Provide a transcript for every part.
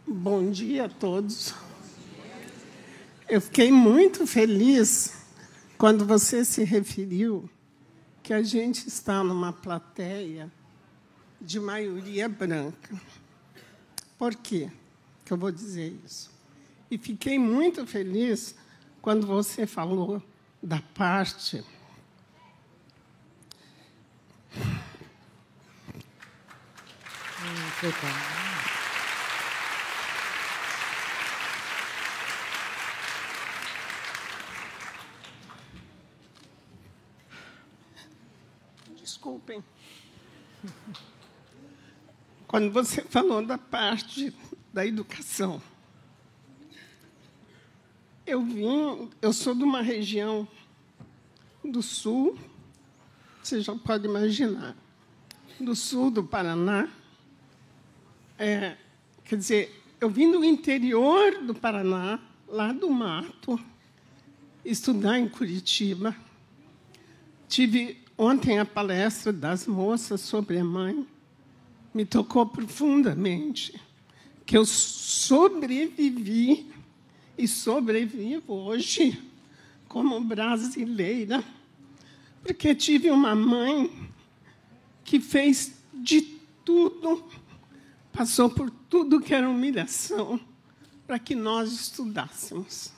Bom dia a todos. Eu fiquei muito feliz quando você se referiu que a gente está numa plateia de maioria branca. Por quê que eu vou dizer isso? E fiquei muito feliz quando você falou da parte Desculpem. Quando você falou da parte da educação, eu sou de uma região do sul, você já pode imaginar, do sul do Paraná. Quer dizer, eu vim do interior do Paraná, lá do mato, estudar em Curitiba. Tive ontem a palestra das moças sobre a mãe. Me tocou profundamente, que eu sobrevivi e sobrevivo hoje como brasileira, porque tive uma mãe que fez de tudo, passou por tudo que era humilhação, para que nós estudássemos.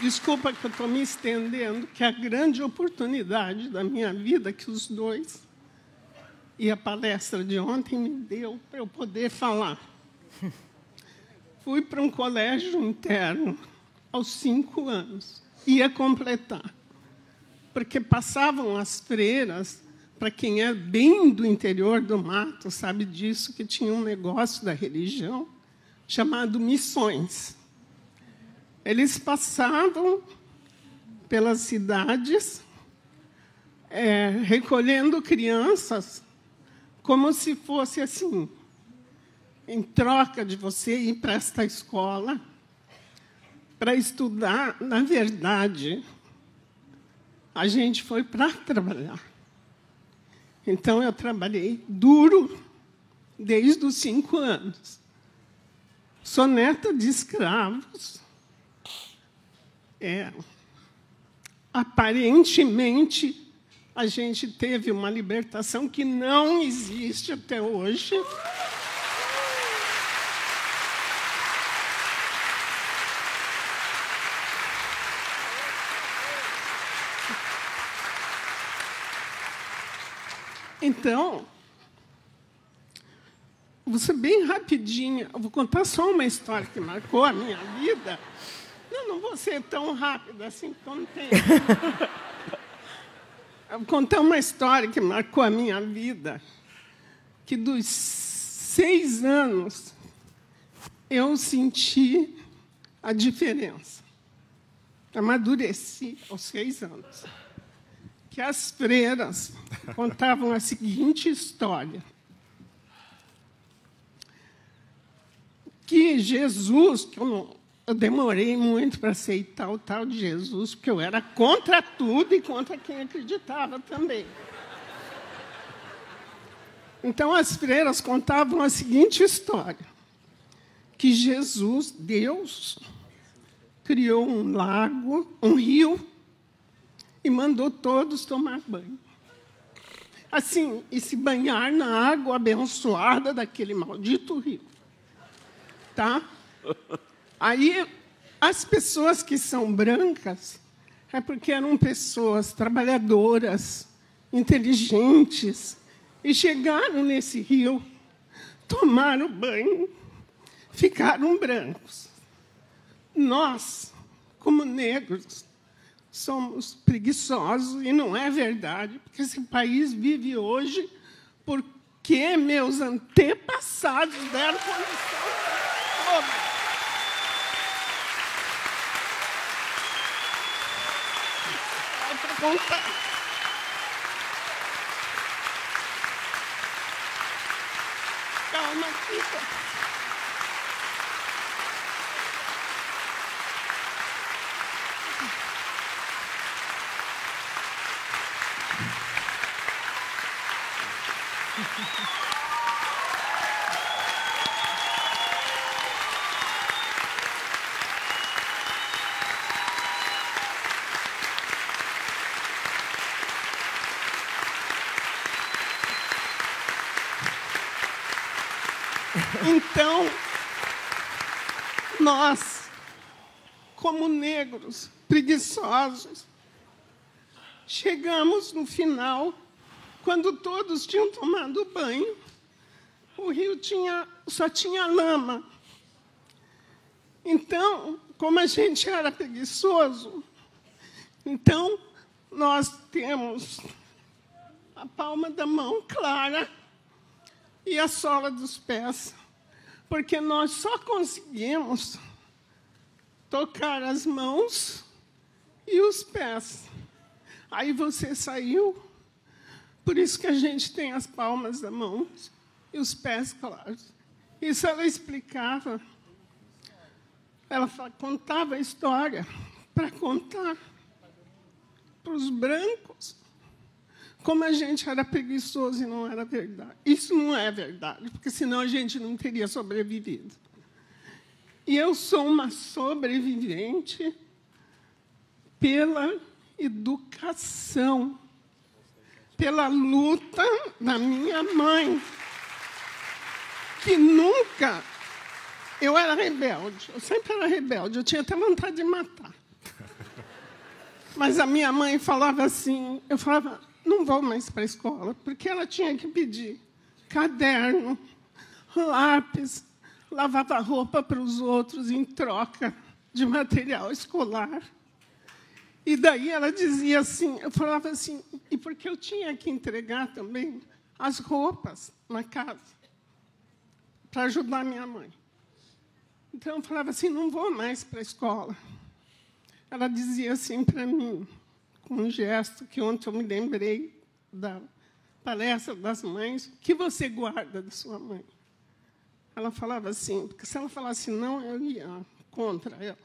Desculpa que eu estou me estendendo, que é a grande oportunidade da minha vida que os dois e a palestra de ontem me deu para eu poder falar. Fui para um colégio interno aos 5 anos. Ia completar. Porque passavam as freiras, para quem é bem do interior do mato, sabe disso, que tinha um negócio da religião chamado missões. Eles passavam pelas cidades, recolhendo crianças, como se fosse assim, em troca de você ir para esta escola, para estudar. Na verdade, a gente foi para trabalhar. Então, eu trabalhei duro desde os 5 anos. Sou neta de escravos. Aparentemente, a gente teve uma libertação que não existe até hoje. Então, vou ser bem rapidinha. Eu vou contar só uma história que marcou a minha vida. Não vou ser tão rápida assim, como tem. Eu vou contar uma história que marcou a minha vida, que dos 6 anos eu senti a diferença. Amadureci aos 6 anos. Que as freiras contavam a seguinte história. Que Jesus, que eu demorei muito para aceitar o tal de Jesus, porque eu era contra tudo e contra quem acreditava também. Então, as freiras contavam a seguinte história, que Jesus, Deus, criou um lago, um rio, e mandou todos tomar banho. Assim, e se banhar na água abençoada daquele maldito rio. Tá? Aí, as pessoas que são brancas é porque eram pessoas trabalhadoras, inteligentes, e chegaram nesse rio, tomaram banho, ficaram brancos. Nós, como negros, somos preguiçosos, e não é verdade, porque esse país vive hoje porque meus antepassados deram condição para contar. Calma, fica. Então, nós, como negros preguiçosos, chegamos no final, quando todos tinham tomado banho, o rio só tinha lama. Então, como a gente era preguiçoso, então nós temos a palma da mão clara e a sola dos pés, porque nós só conseguimos tocar as mãos e os pés. Aí você saiu, por isso que a gente tem as palmas da mão e os pés claros. Isso ela explicava, ela contava a história para contar para os brancos como a gente era preguiçoso e não era verdade. Isso não é verdade, porque senão a gente não teria sobrevivido. E eu sou uma sobrevivente pela educação, pela luta da minha mãe, que nunca... Eu era rebelde, eu sempre era rebelde, eu tinha até vontade de matar. Mas a minha mãe falava assim, eu falava, não vou mais para a escola, porque ela tinha que pedir caderno, lápis, lavava roupa para os outros em troca de material escolar. E daí ela dizia assim, eu falava assim, e porque eu tinha que entregar também as roupas na casa, para ajudar a minha mãe. Então eu falava assim, não vou mais para a escola. Ela dizia assim para mim, com um gesto que ontem eu me lembrei da palestra das mães, o que você guarda da sua mãe? Ela falava assim, porque se ela falasse não, eu ia contra ela.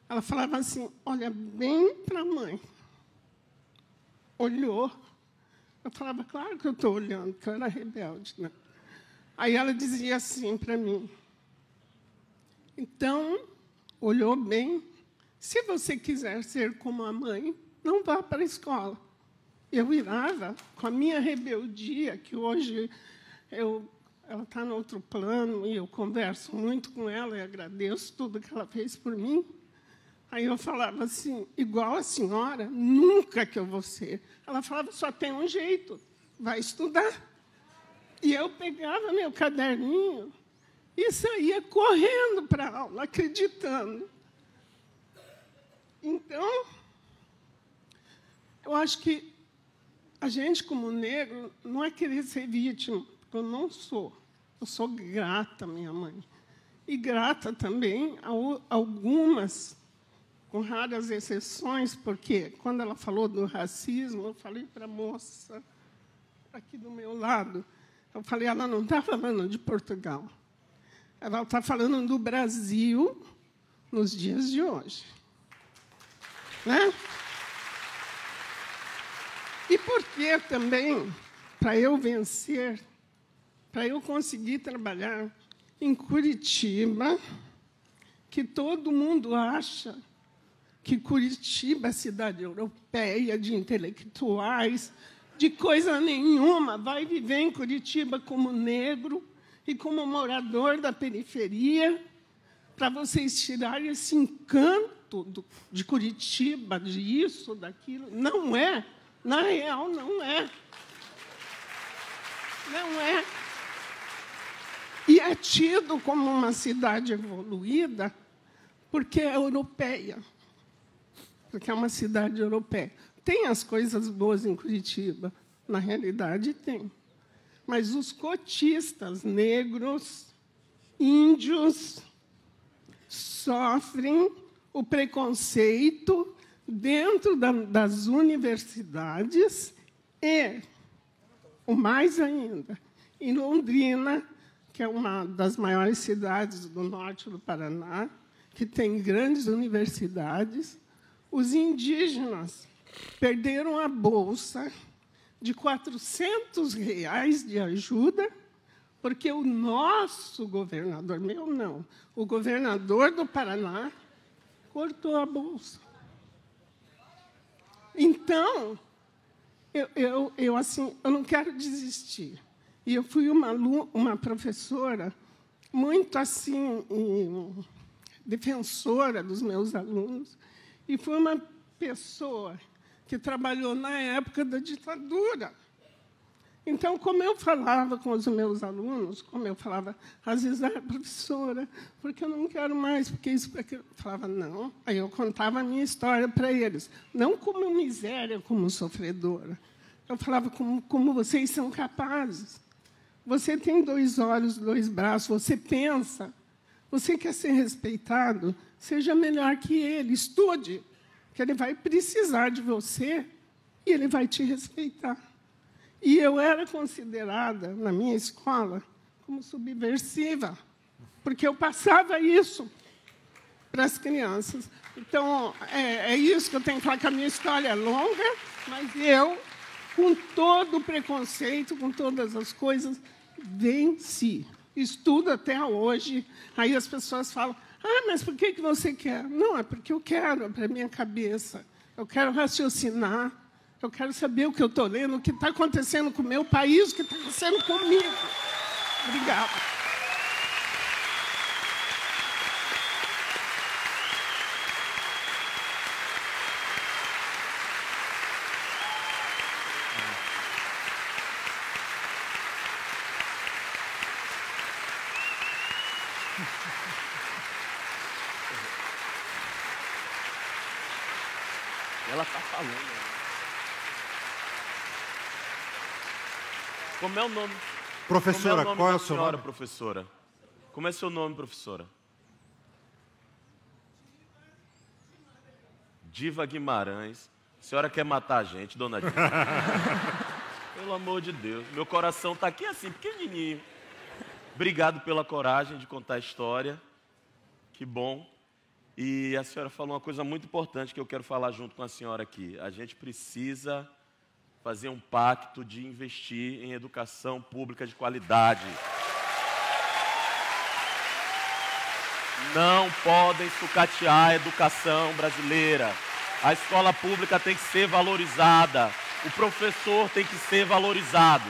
Ela falava assim, olha bem para a mãe. Olhou. Eu falava, claro que eu estou olhando, porque eu era rebelde, né? Aí ela dizia assim para mim, então, olhou bem, se você quiser ser como a mãe, não vá para a escola. Eu virava com a minha rebeldia, que hoje ela está no outro plano, e eu converso muito com ela e agradeço tudo que ela fez por mim. Aí eu falava assim, igual a senhora, nunca que eu vou ser. Ela falava, só tem um jeito, vai estudar. E eu pegava meu caderninho e saía correndo para a aula, acreditando. Então, eu acho que a gente, como negro, não é querer ser vítima, porque eu não sou. Eu sou grata à minha mãe. E grata também a algumas, com raras exceções, porque, quando ela falou do racismo, eu falei para a moça aqui do meu lado, eu falei, ela não está falando de Portugal. Ela está falando do Brasil nos dias de hoje. Né? E por que também, para eu vencer, para eu conseguir trabalhar em Curitiba, que todo mundo acha que Curitiba é cidade europeia, de intelectuais, de coisa nenhuma, vai viver em Curitiba como negro e como morador da periferia, para vocês tirarem esse encanto de Curitiba, de isso, daquilo. Não é. Na real, não é. Não é. E é tido como uma cidade evoluída porque é europeia. Porque é uma cidade europeia. Tem as coisas boas em Curitiba. Na realidade, tem. Mas os cotistas negros, índios, sofrem o preconceito dentro das universidades e, o mais ainda, em Londrina, que é uma das maiores cidades do norte do Paraná, que tem grandes universidades, os indígenas perderam a bolsa de R$ 400 de ajuda, porque o nosso governador, meu não, o governador do Paraná cortou a bolsa. Então, eu não quero desistir. E eu fui uma professora muito assim, defensora dos meus alunos, e fui uma pessoa que trabalhou na época da ditadura. Então, como eu falava com os meus alunos, como eu falava, às vezes, professora, porque eu não quero mais, porque isso, porque eu falava, não. Aí eu contava a minha história para eles, não como miséria, como sofredora. Eu falava como vocês são capazes. Você tem 2 olhos, 2 braços, você pensa, você quer ser respeitado, seja melhor que ele, estude, que ele vai precisar de você e ele vai te respeitar. E eu era considerada, na minha escola, como subversiva, porque eu passava isso para as crianças. Então, é isso que eu tenho que falar, que a minha história é longa, mas eu, com todo o preconceito, com todas as coisas, venci. Estudo até hoje. Aí as pessoas falam, mas por que você quer? Não, é porque eu quero, é para a minha cabeça. Eu quero raciocinar. Eu quero saber o que eu estou lendo, o que está acontecendo com o meu país, o que está acontecendo comigo. Obrigada. Ela está falando. Como é o nome? Professora, qual é o seu nome? Professora? Como é seu nome, professora? Diva Guimarães. A senhora quer matar a gente, dona Diva? Pelo amor de Deus. Meu coração está aqui assim, pequenininho. Obrigado pela coragem de contar a história. Que bom. E a senhora falou uma coisa muito importante que eu quero falar junto com a senhora aqui. A gente precisa fazer um pacto de investir em educação pública de qualidade. Não podem sucatear a educação brasileira. A escola pública tem que ser valorizada. O professor tem que ser valorizado.